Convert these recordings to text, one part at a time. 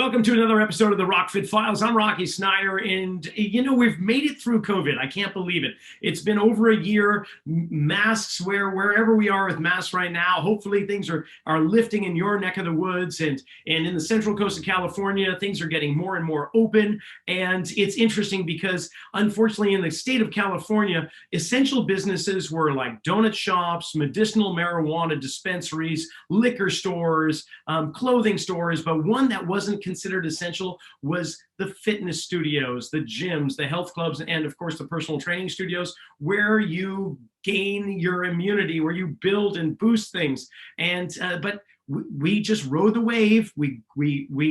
Welcome to another episode of the RockFit Files. I'm Rocky Snyder, and we've made it through COVID. I can't believe it. It's been over a year. Masks, wherever we are with masks right now. Hopefully things are lifting in your neck of the woods, and in the central coast of California, things are getting more and more open. And it's interesting because unfortunately in the state of California, essential businesses were like donut shops, medicinal marijuana dispensaries, liquor stores, clothing stores, but one that wasn't considered essential was the fitness studios, the gyms, the health clubs, and of course the personal training studios where you gain your immunity, where you build and boost things. But we just rode the wave. We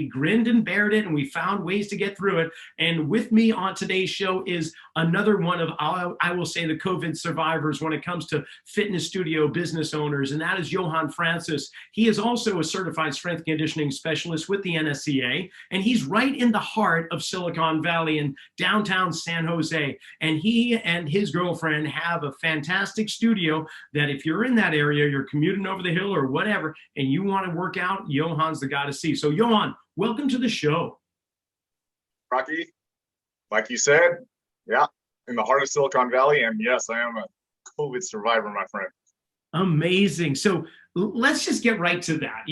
grinned and bared it, and we found ways to get through it. And with me on today's show is another one of, I will say, the COVID survivors when it comes to fitness studio business owners, and that is Johann Francis. He is also a certified strength conditioning specialist with the NSCA, and he's right in the heart of Silicon Valley in downtown San Jose. And he and his girlfriend have a fantastic studio that if you're in that area, you're commuting over the hill or whatever, and you want to work out, Johann's the guy to see. So Johann, welcome to the show. Rocky, like you said, yeah, in the heart of Silicon Valley, and yes, I am a COVID survivor, my friend. Amazing. So let's just get right to that.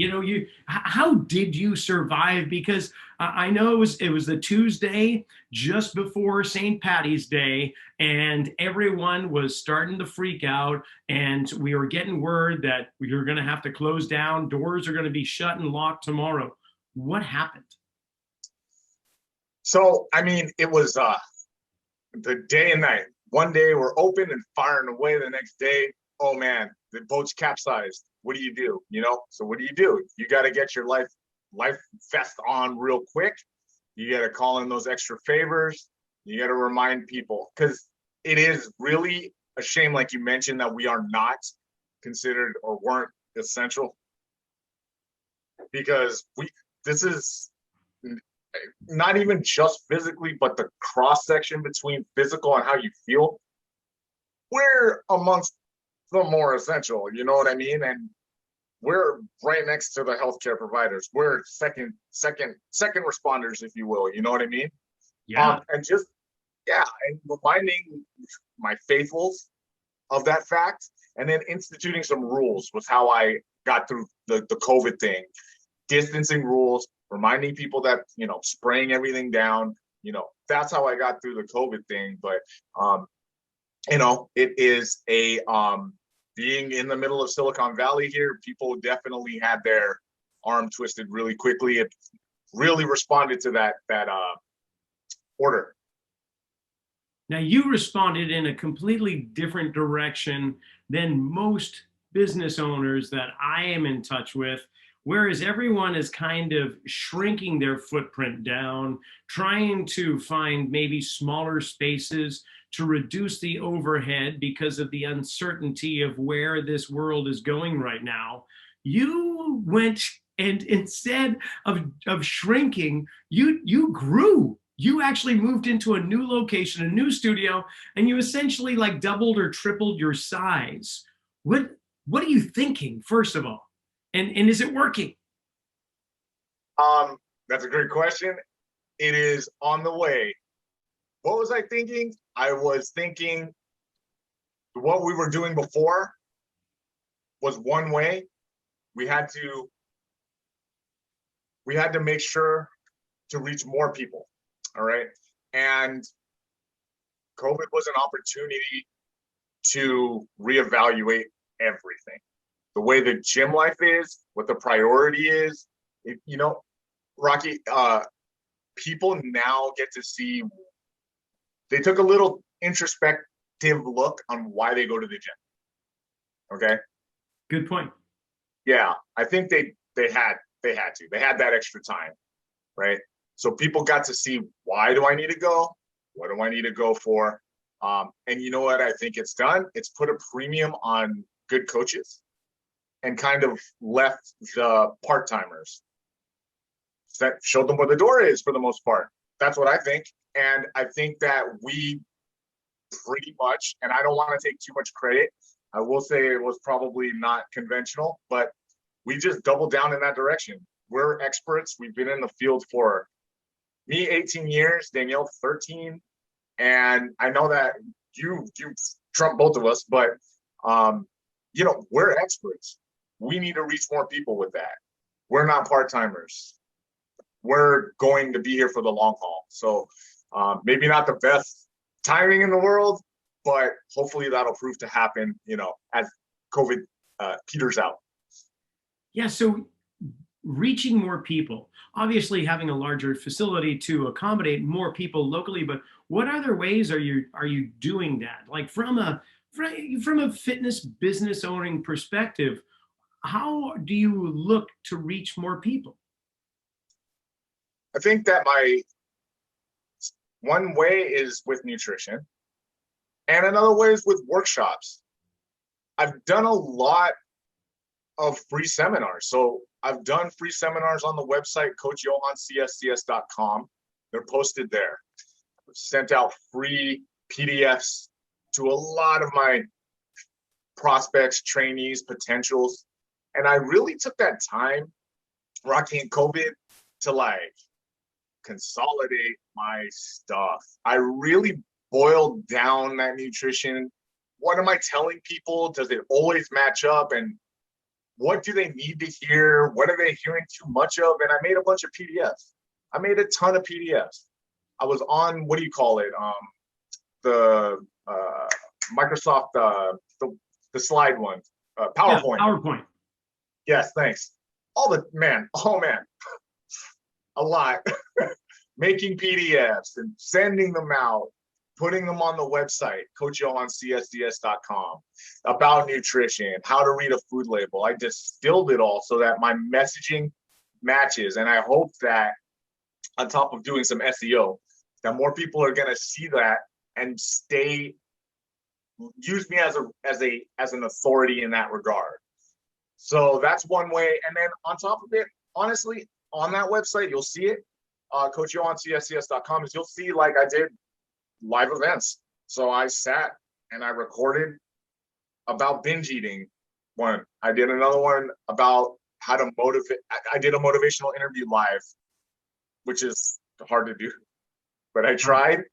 How did you survive? Because I know it was the Tuesday just before St. Patty's Day, and everyone was starting to freak out, and we were getting word that you're going to have to close down. Doors are going to be shut and locked tomorrow. What happened? So, I mean, it was the day and night. One day we're open and firing away. The next day, oh man, the boat's capsized. What do? So what do? You got to get your life vest on real quick. You got to call in those extra favors. You got to remind people, because it is really a shame, like you mentioned, that we are not considered or weren't essential, because this is not even just physically, but the cross section between physical and how you feel. We're amongst the more essential, you know what I mean? And we're right next to the healthcare providers. We're second responders, if you will. You know what I mean? Yeah. And reminding my faithfuls of that fact, and then instituting some rules was how I got through the COVID thing. Distancing rules, reminding people that, spraying everything down, that's how I got through the COVID thing. But, it is being in the middle of Silicon Valley here, people definitely had their arm twisted really quickly. It really responded to that order. Now, you responded in a completely different direction than most business owners that I am in touch with, whereas everyone is kind of shrinking their footprint down, trying to find maybe smaller spaces to reduce the overhead because of the uncertainty of where this world is going right now. You went, and instead of shrinking, you grew. You actually moved into a new location, a new studio, and you essentially like doubled or tripled your size. What are you thinking, first of all? And is it working? That's a great question. It is on the way. What was I thinking? I was thinking what we were doing before was one way. We had to make sure to reach more people. All right. And COVID was an opportunity to reevaluate everything. The way the gym life is, what the priority is, Rocky, people now get to see, they took a little introspective look on why they go to the gym. Okay. Good point. Yeah. I think they had that extra time. Right. So people got to see, why do I need to go? What do I need to go for? And you know what I think it's done? It's put a premium on good coaches and kind of left the part-timers. That showed them where the door is for the most part. That's what I think. And I think that we pretty much, and I don't want to take too much credit, I will say it was probably not conventional, but we just doubled down in that direction. we're experts. We've been in the field for me 18 years, Danielle 13, and I know that you trump both of us, but you know, we're experts. We need to reach more people with that. We're not part-timers. We're going to be here for the long haul. So maybe not the best timing in the world, but hopefully that'll prove to happen, you know, as COVID peters out. Yeah, so reaching more people, obviously having a larger facility to accommodate more people locally, but what other ways are you doing that? Like from a fitness business owning perspective, how do you look to reach more people? I think that my one way is with nutrition, and another way is with workshops. I've done a lot of free seminars. So I've done free seminars on the website, coachjohannscscs.com. They're posted there. I've sent out free PDFs to a lot of my prospects, trainees, potentials. And I really took that time, Rocky and COVID, to like consolidate my stuff. I really boiled down that nutrition. What am I telling people? Does it always match up? And what do they need to hear? What are they hearing too much of? And I made a bunch of PDFs. I made a ton of PDFs. I was on, what do you call it? The Microsoft, the slide one, PowerPoint. Yeah, PowerPoint. Yes, thanks. Oh man, a lot. Making PDFs and sending them out, putting them on the website, coachjohannscscs.com, about nutrition, how to read a food label. I distilled it all so that my messaging matches. And I hope that on top of doing some SEO, that more people are going to see that and use me as an authority in that regard. So that's one way. And then on top of it, honestly, on that website, you'll see it, coachjohannscscs.com, is you'll see, like, I did live events. So I sat and I recorded about binge eating one. I did another one about how to motivate. I did a motivational interview live, which is hard to do, but I tried.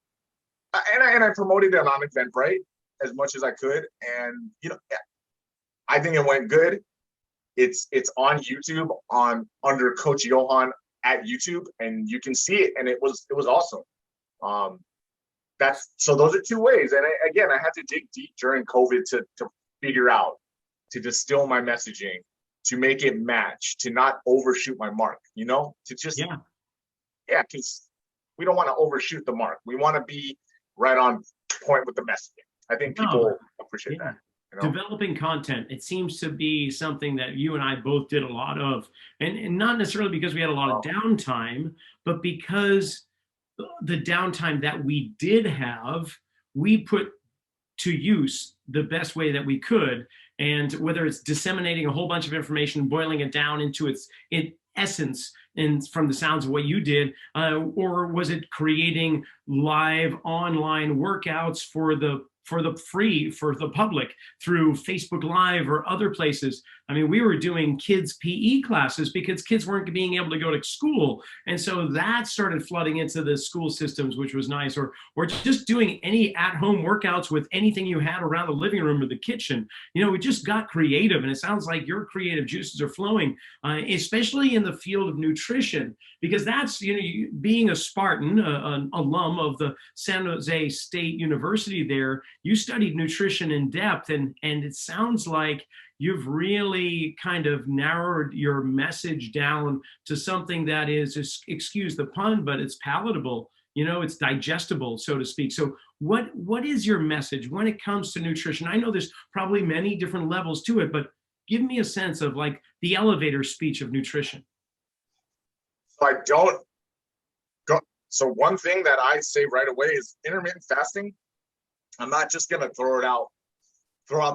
And I promoted it on Eventbrite as much as I could. And, you know, I think it went good. It's on YouTube under Coach Johann at YouTube, and you can see it. And it was awesome. So those are two ways. And again, I had to dig deep during COVID to figure out, to distill my messaging, to make it match, to not overshoot my mark, you know, to just, because we don't want to overshoot the mark. We want to be right on point with the messaging. I think people appreciate that. You know? Developing content, it seems to be something that you and I both did a lot of, and not necessarily because we had a lot of downtime, but because the downtime that we did have, we put to use the best way that we could. And whether it's disseminating a whole bunch of information, boiling it down into its essence, and from the sounds of what you did, or was it creating live online workouts for the public through Facebook Live or other places? I mean, we were doing kids PE classes because kids weren't being able to go to school. And so that started flooding into the school systems, which was nice. Or just doing any at-home workouts with anything you had around the living room or the kitchen. You know, we just got creative, and it sounds like your creative juices are flowing, especially in the field of nutrition, because that's, you know, being a Spartan, an alum of the San Jose State University there, you studied nutrition in depth, and it sounds like you've really kind of narrowed your message down to something that is, excuse the pun, but it's palatable. You know, it's digestible, so to speak. So what is your message when it comes to nutrition? I know there's probably many different levels to it, but give me a sense of like the elevator speech of nutrition. So one thing that I say right away is intermittent fasting. I'm not just going to throw out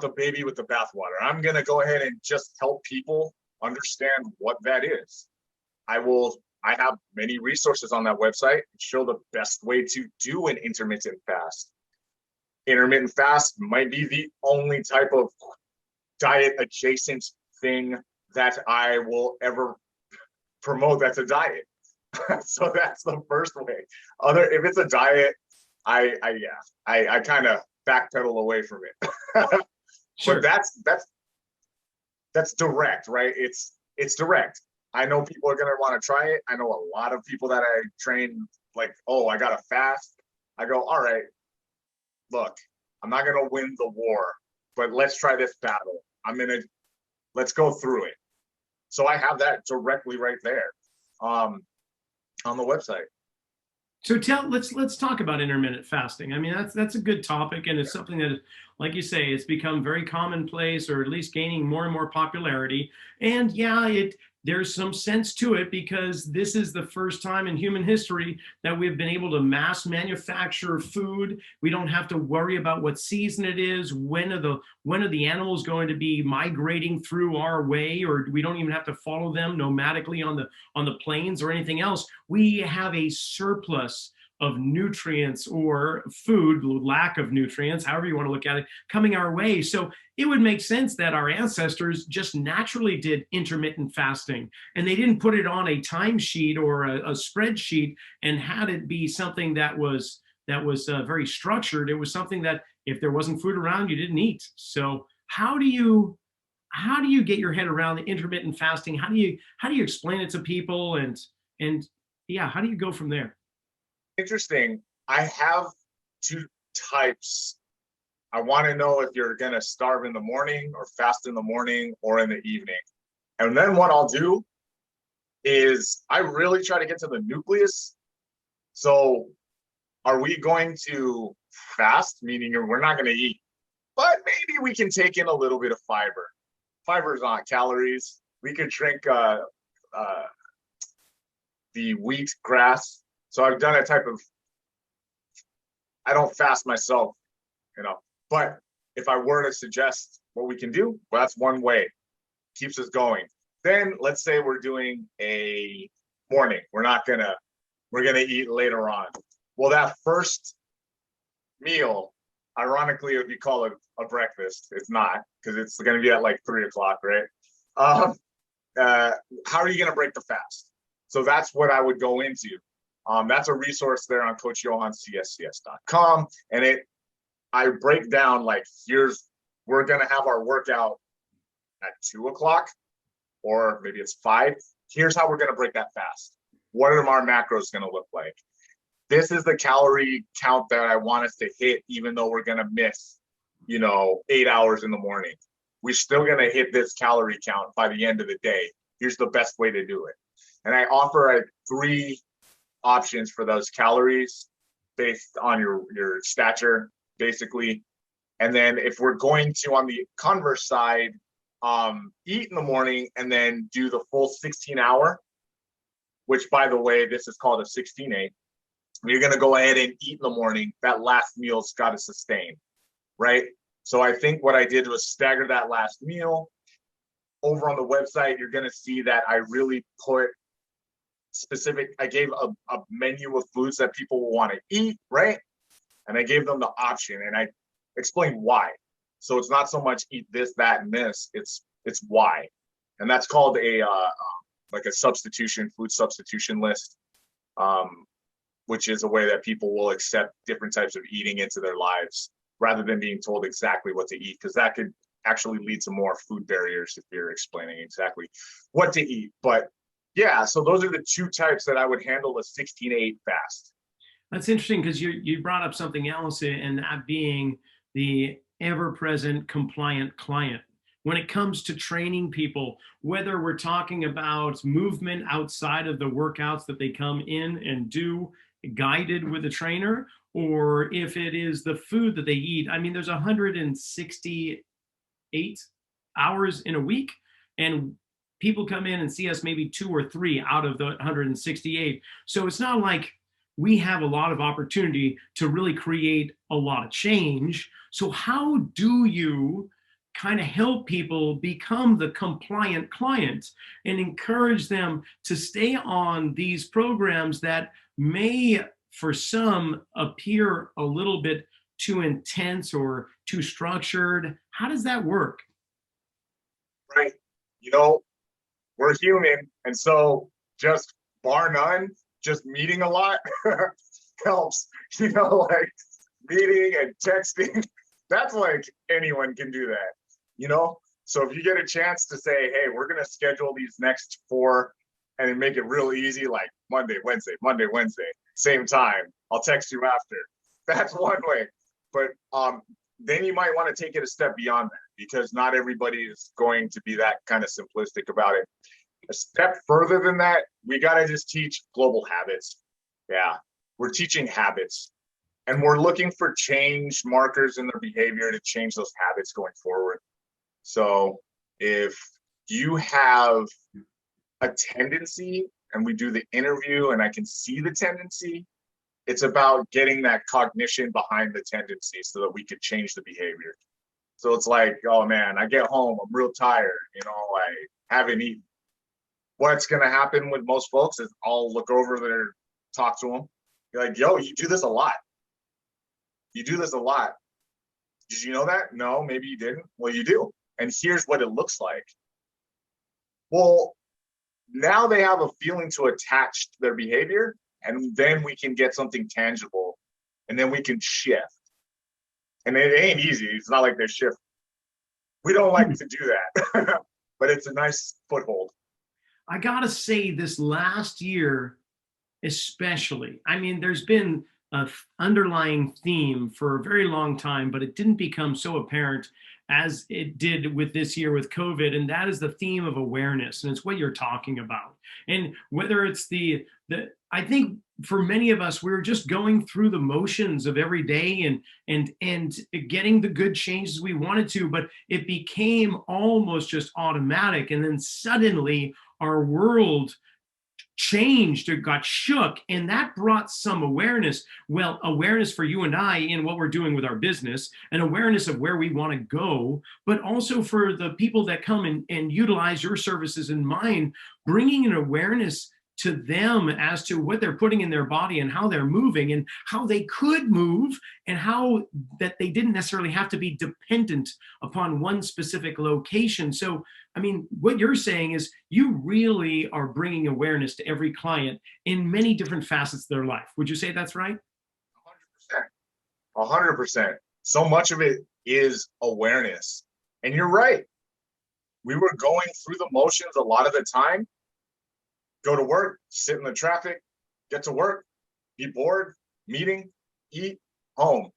the baby with the bathwater. I'm going to go ahead and just help people understand what that is. I have many resources on that website that show the best way to do an intermittent fast. Intermittent fast might be the only type of diet adjacent thing that I will ever promote that's a diet. So that's the first way. If it's a diet, I kind of backpedal away from it. But Sure. that's direct, right? It's direct. I know people are gonna want to try it. I know a lot of people that I train, like, oh, I gotta fast. I go, all right, look, I'm not gonna win the war, but let's try this battle. Let's go through it. So I have that directly right there, on the website. So let's talk about intermittent fasting. I mean, that's a good topic, and it's something that, like you say, it's become very commonplace, or at least gaining more and more popularity. And yeah, there's some sense to it, because this is the first time in human history that we've been able to mass manufacture food. We don't have to worry about what season it is, when are the animals going to be migrating through our way, or we don't even have to follow them nomadically on the plains or anything else. We have a surplus of nutrients, or food, lack of nutrients, however you want to look at it, coming our way. So it would make sense that our ancestors just naturally did intermittent fasting, and they didn't put it on a timesheet or a spreadsheet and had it be something that was very structured. It was something that if there wasn't food around, you didn't eat. So how do you get your head around the intermittent fasting? How do you explain it to people, and yeah, how do you go from there? Interesting. I have two types. I want to know if you're going to starve in the morning or fast in the morning or in the evening. And then what I'll do is I really try to get to the nucleus. So are we going to fast, meaning we're not going to eat, but maybe we can take in a little bit of fiber. Fiber is not calories. We could drink the wheat grass. So I've done a type of, I don't fast myself, but if I were to suggest what we can do, well, that's one way, keeps us going. Then let's say we're doing a morning. We're gonna eat later on. Well, that first meal, ironically, if you call it a breakfast, it's not, because it's gonna be at like 3 o'clock, right? How are you gonna break the fast? So that's what I would go into. That's a resource there on CoachJohannCSCS.com. And I break down, like, we're going to have our workout at 2 o'clock, or maybe it's 5. Here's how we're going to break that fast. What are our macros going to look like? This is the calorie count that I want us to hit, even though we're going to miss, 8 hours in the morning. We're still going to hit this calorie count by the end of the day. Here's the best way to do it. And I offer 3 options for those calories based on your stature, basically. And then if we're going to, on the converse side, eat in the morning and then do the full 16-hour, which, by the way, this is called a 16-8. You're going to go ahead and eat in the morning. That last meal's got to sustain, right? So I think what I did was stagger that last meal. Over on the website, you're going to see that I really put I gave a menu of foods that people will want to eat, right? And I gave them the option, and I explained why. So it's not so much eat this, that, and this. It's why, and that's called like a food substitution list, which is a way that people will accept different types of eating into their lives rather than being told exactly what to eat, because that could actually lead to more food barriers if you're explaining exactly what to eat. But yeah, so those are the 2 types that I would handle a 16-8 fast. That's interesting, because you brought up something else, and that being the ever-present compliant client. When it comes to training people, whether we're talking about movement outside of the workouts that they come in and do guided with a trainer, or if it is the food that they eat. I mean, there's 168 hours in a week, and people come in and see us maybe 2 or 3 out of the 168. So it's not like we have a lot of opportunity to really create a lot of change. So how do you kind of help people become the compliant client and encourage them to stay on these programs that may, for some, appear a little bit too intense or too structured? How does that work? Right. We're human. And so just bar none, just meeting a lot helps, like meeting and texting. That's like anyone can do that. So if you get a chance to say, hey, we're going to schedule these next 4 and then make it real easy, like Monday, Wednesday, same time, I'll text you after. That's one way. But then you might want to take it a step beyond that, because not everybody is going to be that kind of simplistic about it. A step further than that, we got to just teach global habits. Yeah, we're teaching habits, and we're looking for change markers in their behavior to change those habits going forward. So if you have a tendency and we do the interview and I can see the tendency, it's about getting that cognition behind the tendency so that we could change the behavior. So it's like, oh man, I get home, I'm real tired, I haven't eaten. What's going to happen with most folks is I'll look over there, talk to them. You're like, yo, you do this a lot. You do this a lot. Did you know that? No, maybe you didn't. Well, you do. And here's what it looks like. Well, now they have a feeling to attach to their behavior, and then we can get something tangible, and then we can shift. And it ain't easy. It's not like they shift. We don't like to do that, but it's a nice foothold. I gotta say, this last year, especially, I mean, there's been a underlying theme for a very long time, but it didn't become so apparent as it did with this year with COVID, and that is the theme of awareness, and it's what you're talking about. And whether it's I think for many of us, we're just going through the motions of every day and getting the good changes we wanted to, but it became almost just automatic, and then suddenly our world changed or got shook, and that brought some awareness. Well, awareness for you and I in what we're doing with our business, and awareness of where we want to go, but also for the people that come and utilize your services and mine, bringing an awareness to them as to what they're putting in their body and how they're moving and how they could move, and how that they didn't necessarily have to be dependent upon one specific location. So, I mean, what you're saying is you really are bringing awareness to every client in many different facets of their life. Would you say that's right? 100%. 100%. So much of it is awareness. And you're right. We were going through the motions a lot of the time. Go to work, sit in the traffic, get to work, be bored, meeting, eat, home,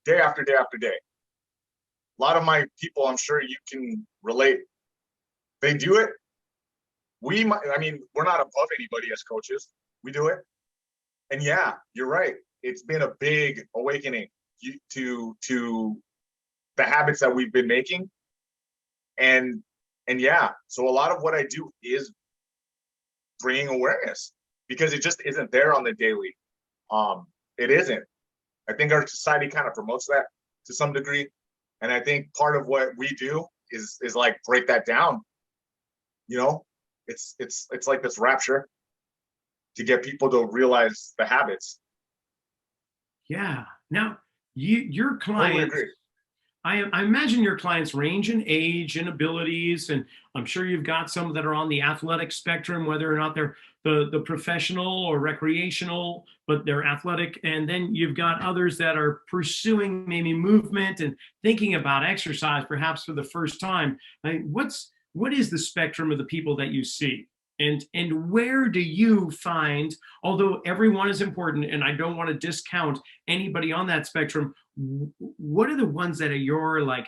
day after day after day. A lot of my people, I'm sure you can relate, they do it. We're not above anybody as coaches. We do it. And yeah, you're right. It's been a big awakening to the habits that we've been making. And yeah, so a lot of what I do is bringing awareness, because it just isn't there on the daily. It isn't. I think our society kind of promotes that to some degree. And I think part of what we do is like break that down. It's like this rapture to get people to realize the habits. Yeah. Now, your clients, Totally agree. I imagine your clients range in age and abilities, and I'm sure you've got some that are on the athletic spectrum, whether or not they're the professional or recreational, but they're athletic. And then you've got others that are pursuing maybe movement and thinking about exercise, perhaps for the first time. I mean, what is the spectrum of the people that you see? And where do you find, although everyone is important, and I don't want to discount anybody on that spectrum, what are the ones that are your like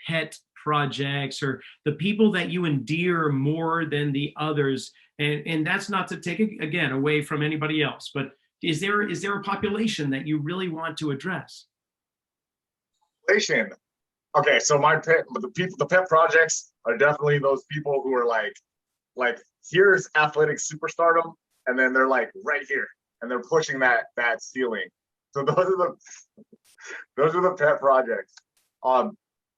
pet projects, or the people that you endear more than the others? And that's not to take it again away from anybody else, but is there a population that you really want to address? Population. Okay, so the pet projects are definitely those people who are like here's athletic superstardom, and then they're like right here, and they're pushing that ceiling. So those are the pet projects.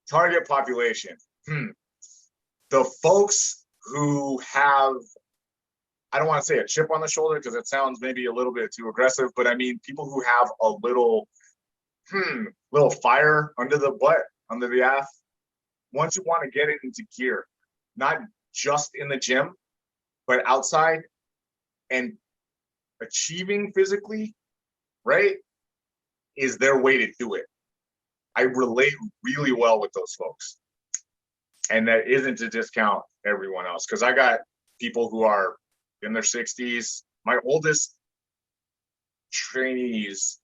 Target population. The folks who have, I don't want to say a chip on the shoulder because it sounds maybe a little bit too aggressive, but I mean people who have a little fire under the butt, under the ass. Once you want to get it into gear, not just in the gym, but outside, and achieving physically, right, is their way to do it. I relate really well with those folks. And that isn't to discount everyone else, because I got people who are in their 60s. My oldest trainees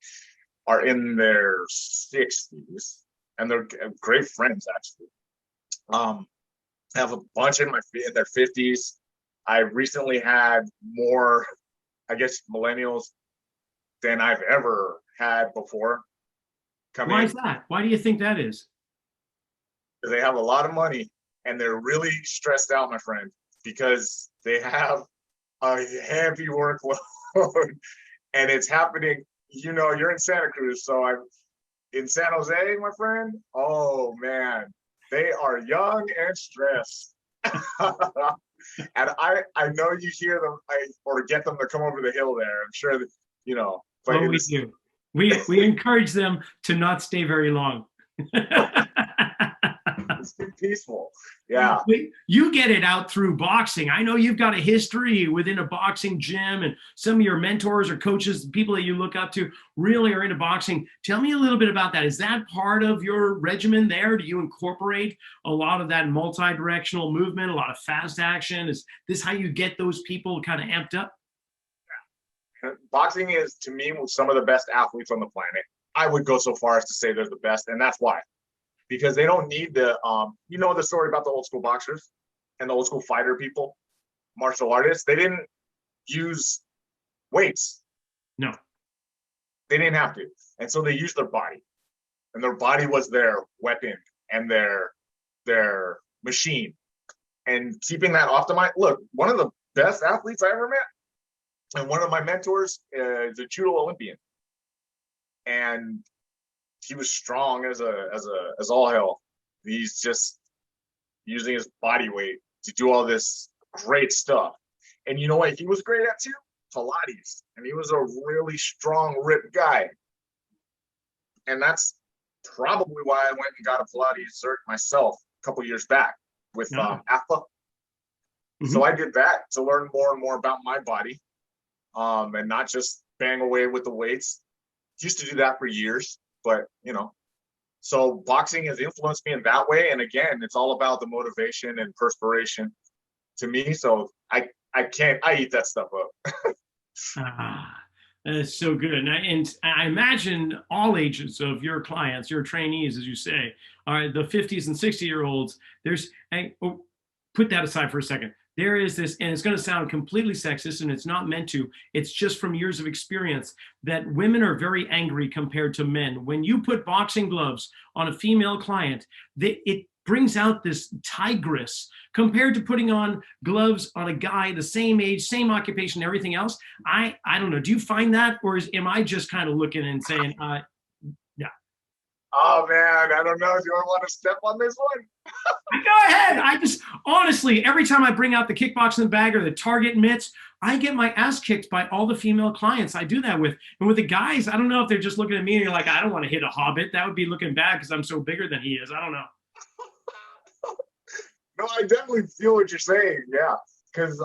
are in their 60s, and they're great friends, actually. I have a bunch in their 50s. I recently had more, I guess, millennials than I've ever had before. Why is that? Why do you think that is? Because they have a lot of money and they're really stressed out, my friend, because they have a heavy workload and it's happening. You know, you're in Santa Cruz, so I'm in San Jose, my friend. Oh man, they are young and stressed. And I know you hear them or get them to come over the hill there. I'm sure that, you know. But we do. We encourage them to not stay very long. It's too peaceful. Yeah. You get it out through boxing. I know you've got a history within a boxing gym, and some of your mentors or coaches, people that you look up to, really are into boxing. Tell me a little bit about that. Is that part of your regimen there? Do you incorporate a lot of that multi-directional movement, a lot of fast action? Is this how you get those people kind of amped up? Boxing is, to me, some of the best athletes on the planet. I would go so far as to say they're the best, and that's why. Because they don't need the, you know, the story about the old school boxers and the old school fighter people, martial artists. They didn't use weights. No. They didn't have to. And so they used their body. And their body was their weapon and their machine. And keeping that off the mind. Look, one of the best athletes I ever met, and one of my mentors is a judo Olympian. And he was strong as all hell. He's just using his body weight to do all this great stuff. And you know what he was great at too? Pilates. And he was a really strong, ripped guy. And that's probably why I went and got a Pilates cert myself a couple years back with AFA. Mm-hmm. So I did that to learn more and more about my body, and not just bang away with the weights. Used to do that for years. But, you know, so boxing has influenced me in that way. And again, it's all about the motivation and perspiration to me. So I eat that stuff up. That is so good. And I imagine all ages of your clients, your trainees, as you say, are the 50s and 60-year-olds. Put that aside for a second. There is this, and it's going to sound completely sexist, and it's not meant to. It's just from years of experience that women are very angry compared to men. When you put boxing gloves on a female client, it brings out this tigress compared to putting on gloves on a guy the same age, same occupation, everything else. I don't know. Do you find that, or am I just kind of looking and saying, yeah? Oh man, I don't know. Do I want to step on this one? Go ahead. I just, honestly, every time I bring out the kickboxing bag or the target mitts, I get my ass kicked by all the female clients I do that with. And with the guys, I don't know if they're just looking at me and you're like, I don't want to hit a hobbit. That would be looking bad because I'm so bigger than he is. I don't know. No, I definitely feel what you're saying. Yeah. Because,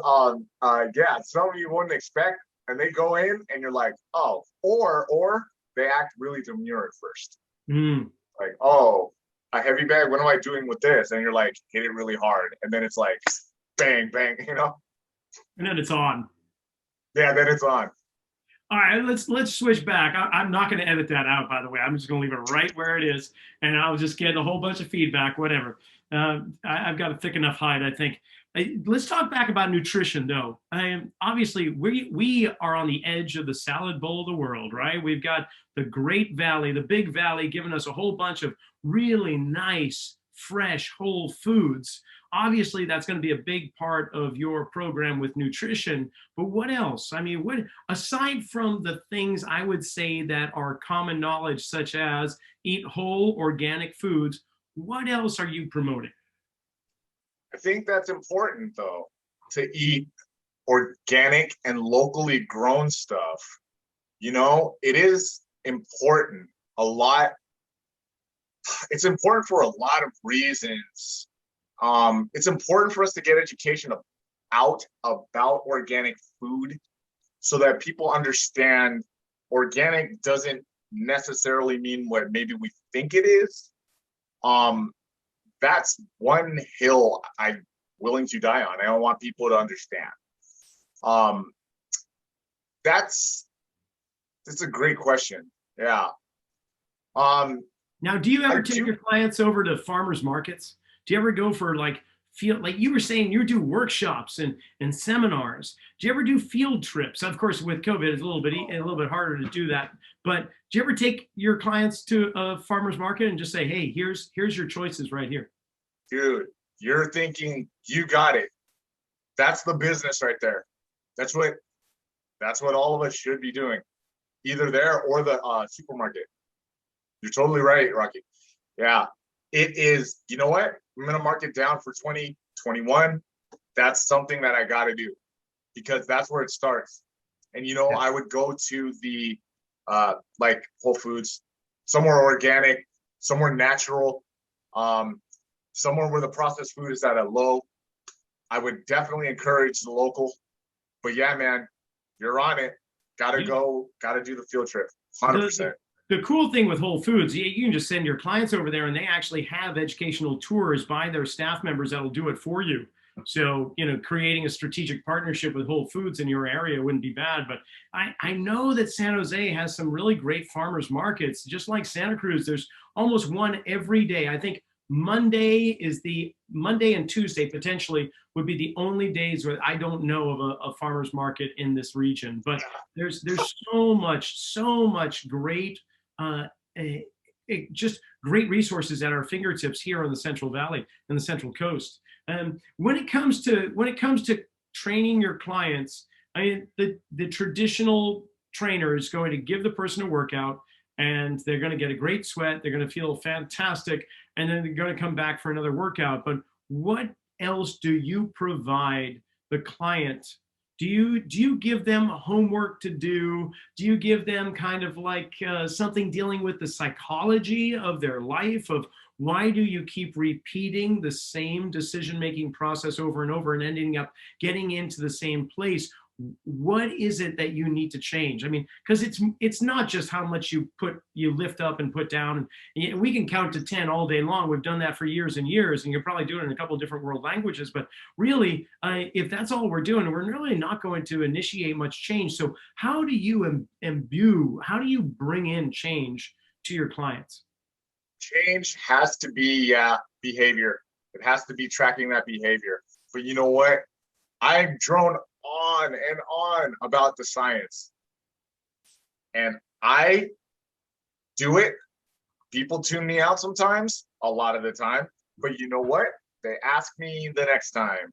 yeah, some of you wouldn't expect, and they go in and you're like, oh, or they act really demure at first. Like, oh, a heavy bag, what am I doing with this? And you're like, hit it really hard. And then it's like, bang, bang, you know? And then it's on. Yeah, then it's on. All right, let's switch back. I'm not going to edit that out, by the way. I'm just going to leave it right where it is, and I'll just get a whole bunch of feedback, whatever. I've got a thick enough hide, I think. Let's talk back about nutrition, though. Obviously, we are on the edge of the salad bowl of the world, right? We've got the Great Valley, the Big Valley, giving us a whole bunch of really nice, fresh, whole foods. Obviously, that's going to be a big part of your program with nutrition. But what else? I mean, what aside from the things I would say that are common knowledge, such as eat whole organic foods, what else are you promoting? I think that's important, though, to eat organic and locally grown stuff. You know, it is important a lot. It's important for a lot of reasons. It's important for us to get education about organic food so that people understand organic doesn't necessarily mean what maybe we think it is. That's one hill I'm willing to die on. I don't want people to understand. That's a great question. Yeah. Now, do you ever take your clients over to farmers markets? Do you ever go for like like you were saying, you do workshops and seminars? Do you ever do field trips? Of course, with COVID, it's a little bit harder to do that. But do you ever take your clients to a farmers market and just say, "Hey, here's your choices right here"? Dude, you're thinking you got it. That's the business right there. That's what all of us should be doing, either there or the supermarket. You're totally right, Rocky. Yeah, it is. You know what? I'm gonna mark it down for 2021. That's something that I got to do, because that's where it starts. And I would go to the like Whole Foods, somewhere organic, somewhere natural, somewhere where the processed food is at a low. I would definitely encourage the local. But yeah, man, you're on it. Gotta go. Gotta do the field trip. 100%. The cool thing with Whole Foods, you can just send your clients over there and they actually have educational tours by their staff members that'll do it for you. So, creating a strategic partnership with Whole Foods in your area wouldn't be bad. But I know that San Jose has some really great farmers markets, just like Santa Cruz. There's almost one every day. I think Monday and Tuesday potentially would be the only days where I don't know of a farmer's market in this region. But there's so much great just great resources at our fingertips here on the Central Valley and the Central Coast. When it comes to training your clients, I mean, the traditional trainer is going to give the person a workout, and they're going to get a great sweat. They're going to feel fantastic, and then they're going to come back for another workout. But what else do you provide the client? Do you give them homework to do? Do you give them kind of like something dealing with the psychology of their life, of why do you keep repeating the same decision-making process over and over and ending up getting into the same place? What is it that you need to change? I mean, because it's not just how much you lift up and put down. And we can count to 10 all day long. We've done that for years and years, and you're probably doing it in a couple of different world languages. But really, if that's all we're doing, we're really not going to initiate much change. So how do you how do you bring in change to your clients? Change has to be behavior. It has to be tracking that behavior. But you know what? I've drone on and on about the science, and I do it. People tune me out sometimes, a lot of the time, but you know what? They ask me the next time,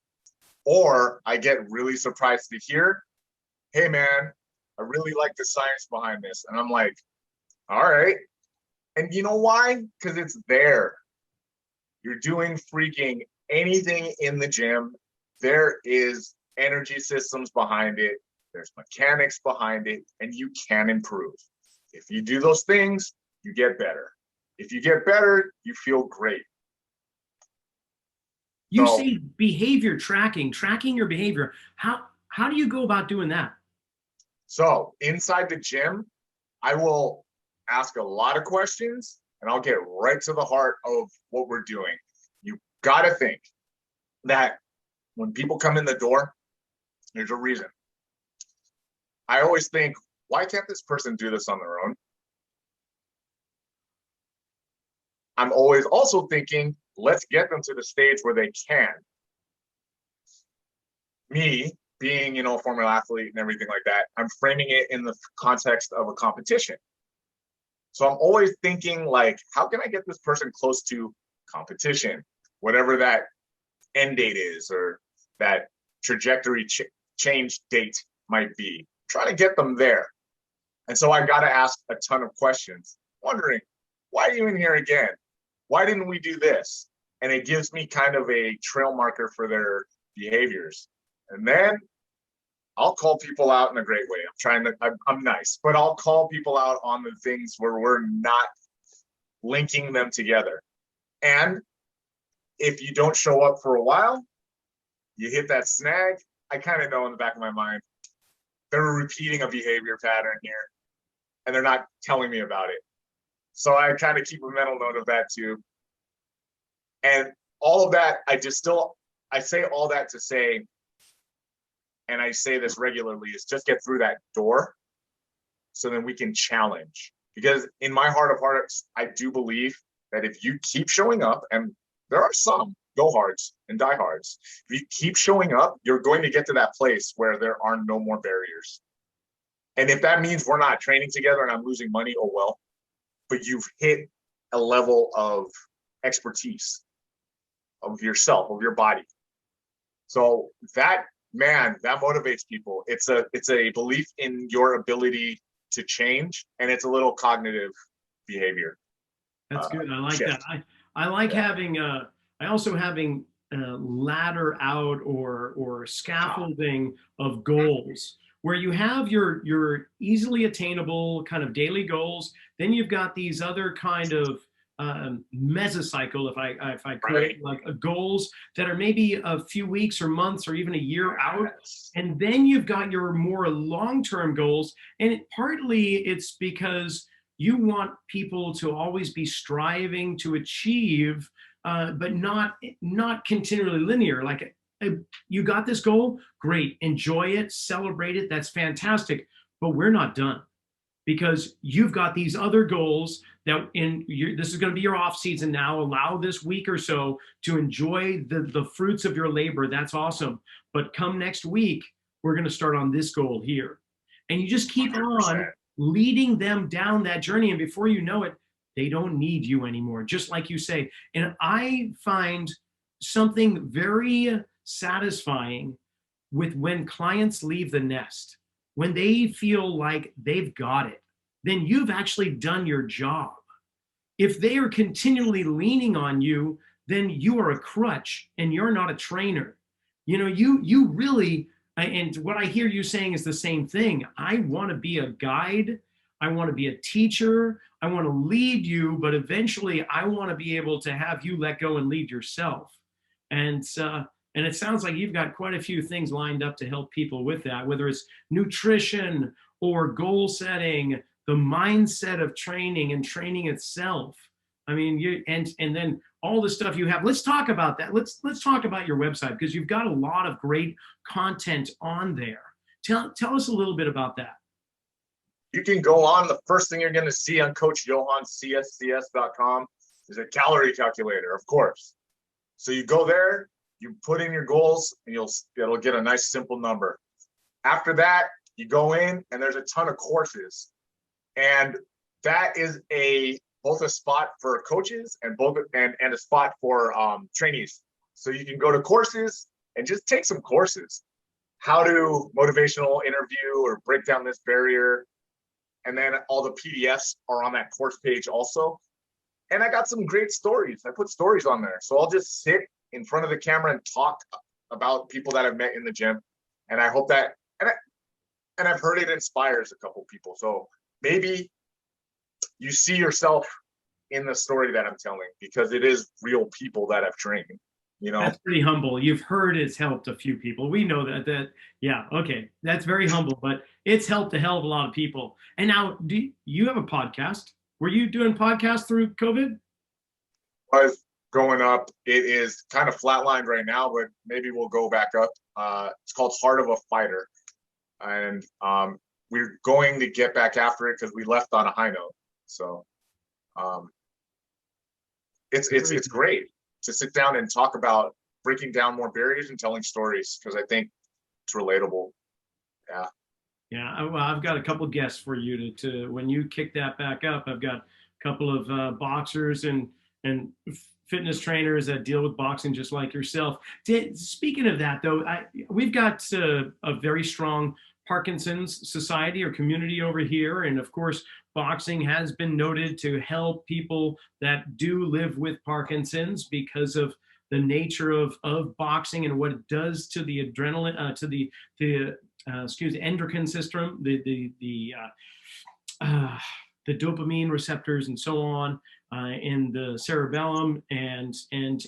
or I get really surprised to hear, "Hey man, I really like the science behind this." And I'm like, all right. And you know why? Because it's there. You're doing freaking anything in the gym. There is energy systems behind it. There's mechanics behind it, and you can improve. If you do those things, you get better. If you get better, you feel great. You say behavior tracking your behavior. How do you go about doing that? So inside the gym, I will ask a lot of questions, and I'll get right to the heart of what we're doing. You got to think that when people come in the door, there's a reason. I always think, why can't this person do this on their own? I'm always also thinking, let's get them to the stage where they can. Me being, a former athlete and everything like that, I'm framing it in the context of a competition. So I'm always thinking, like, how can I get this person close to competition, whatever that end date is, or that trajectory change date might be. Try to get them there. And so I got to ask a ton of questions, wondering, why are you in here again? Why didn't we do this? And it gives me kind of a trail marker for their behaviors. And then I'll call people out in a great way. I'm nice, but I'll call people out on the things where we're not linking them together. And if you don't show up for a while, you hit that snag, I kind of know in the back of my mind, they're repeating a behavior pattern here and they're not telling me about it. So I kind of keep a mental note of that too. And all of that, I say all that to say, and I say this regularly, is just get through that door so then we can challenge. Because in my heart of hearts, I do believe that if you keep showing up, and there are some go-hards and die-hards, if you keep showing up, you're going to get to that place where there are no more barriers. And if that means we're not training together and I'm losing money, oh well. But you've hit a level of expertise of yourself, of your body. So that, man, that motivates people. It's a belief in your ability to change, and it's a little cognitive behavior. That's good. I like shift. that. I like having I also having ladder out or scaffolding of goals where you have your easily attainable kind of daily goals. Then you've got these other kind of mesocycle, if I could, Right. like goals that are maybe a few weeks or months or even a year out. Yes. And then you've got your more long-term goals. And partly it's because you want people to always be striving to achieve, but not continually linear. Like you got this goal, great, enjoy it, celebrate it, that's fantastic. But we're not done, because you've got these other goals that this is going to be your off season now. Allow this week or so to enjoy the fruits of your labor. That's awesome. But come next week, we're going to start on this goal here. And you just keep 100%. on leading them down that journey. And before you know it, they don't need you anymore, just like you say. And I find something very satisfying with when clients leave the nest. When they feel like they've got it, then you've actually done your job. If they are continually leaning on you, then you are a crutch and you're not a trainer. You know, you really, and what I hear you saying is the same thing. I want to be a guide. I want to be a teacher. I want to lead you, but eventually I want to be able to have you let go and lead yourself. And it sounds like you've got quite a few things lined up to help people with that, whether it's nutrition or goal setting, the mindset of training and training itself. I mean, and then all the stuff you have. Let's talk about that. Let's talk about your website, because you've got a lot of great content on there. Tell us a little bit about that. You can go on. The first thing you're going to see on CoachJohannCSCS.com is a calorie calculator, of course. So you go there, you put in your goals, and it'll get a nice simple number. After that, you go in, and there's a ton of courses, and that is both a spot for coaches and a spot for trainees. So you can go to courses and just take some courses. How to motivational interview or break down this barrier. And then all the PDFs are on that course page also. And I got some great stories. I put stories on there. So I'll just sit in front of the camera and talk about people that I've met in the gym. And I hope that, and I've heard it inspires a couple people. So maybe you see yourself in the story that I'm telling, because it is real people that I've trained, you know? That's pretty humble. You've heard it's helped a few people. We know that, yeah, okay. That's very humble, but it's helped a hell of a lot of people. And now, do you have a podcast? Were you doing podcasts through COVID? I was going up. It is kind of flatlined right now, but maybe we'll go back up. It's called Heart of a Fighter. And we're going to get back after it because we left on a high note. So it's great to sit down and talk about breaking down more barriers and telling stories, because I think it's relatable. Yeah. Yeah, well, I've got a couple of guests for you to when you kick that back up. I've got a couple of boxers and fitness trainers that deal with boxing just like yourself. Speaking of that, though, we've got a very strong Parkinson's society or community over here, and of course, boxing has been noted to help people that do live with Parkinson's because of the nature of boxing and what it does to the adrenaline, to the endocrine system, the dopamine receptors and so on, in the cerebellum, and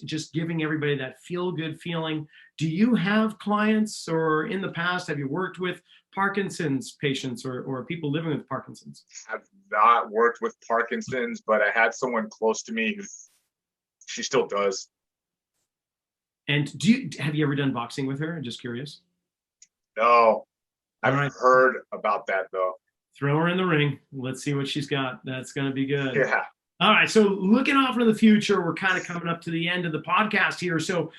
just giving everybody that feel good feeling. Do you have clients, or in the past have you worked with Parkinson's patients or people living with Parkinson's? I've not worked with Parkinson's, but I had someone close to me who she still does. And have you ever done boxing with her? I'm just curious. No, I've All right. heard about that though. Throw her in the ring. Let's see what she's got. That's going to be good. Yeah. All right. So looking off into the future, we're kind of coming up to the end of the podcast here. So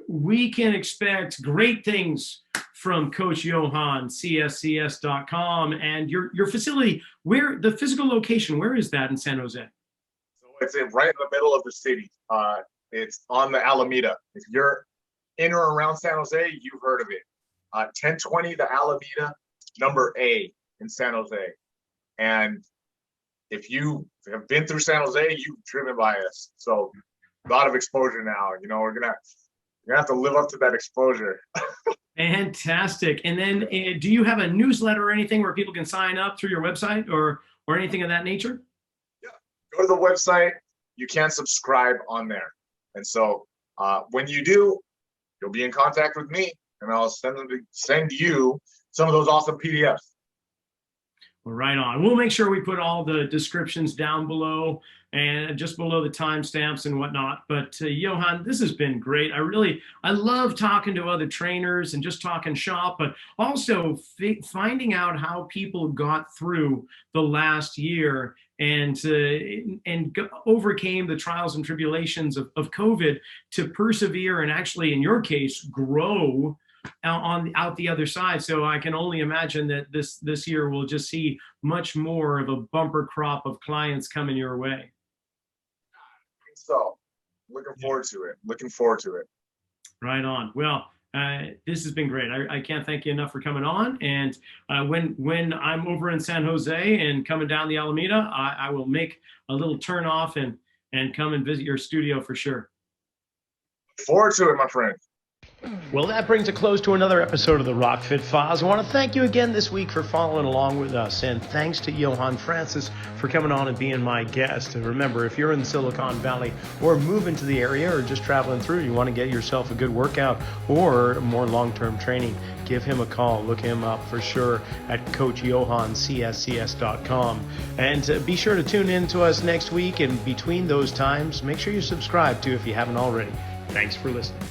we can expect great things from Coach Johann, cscs.com, and your facility. Where the physical location? Where is that in San Jose? So it's right in the middle of the city. It's on the Alameda. If you're in or around San Jose, you've heard of it. 1020 the Alameda, number A in San Jose. And if you have been through San Jose, you've driven by us. So a lot of exposure now. You know, we're gonna have to live up to that exposure. Fantastic. And then do you have a newsletter or anything where people can sign up through your website or anything of that nature? Yeah. Go to the website. You can subscribe on there. And so when you do, you'll be in contact with me and I'll send you some of those awesome PDFs. Well, right on. We'll make sure we put all the descriptions down below and just below the timestamps and whatnot. But Johann, this has been great. I love talking to other trainers and just talking shop, but also finding out how people got through the last year and overcame the trials and tribulations of COVID to persevere and actually, in your case, grow out the other side. So I can only imagine that this year we'll just see much more of a bumper crop of clients coming your way. So looking forward to it. Right on. Well, this has been great. I can't thank you enough for coming on. And when I'm over in San Jose and coming down the Alameda, I will make a little turn off and come and visit your studio for sure. Look forward to it, my friend. Well, that brings a close to another episode of the RockFit Files. I want to thank you again this week for following along with us, and thanks to Johann Francis for coming on and being my guest. And remember, if you're in the Silicon Valley or moving to the area or just traveling through, you want to get yourself a good workout or more long-term training, give him a call. Look him up for sure at Coach Johann, cscs.com. And be sure to tune in to us next week, and between those times, make sure you subscribe too if you haven't already. Thanks for listening.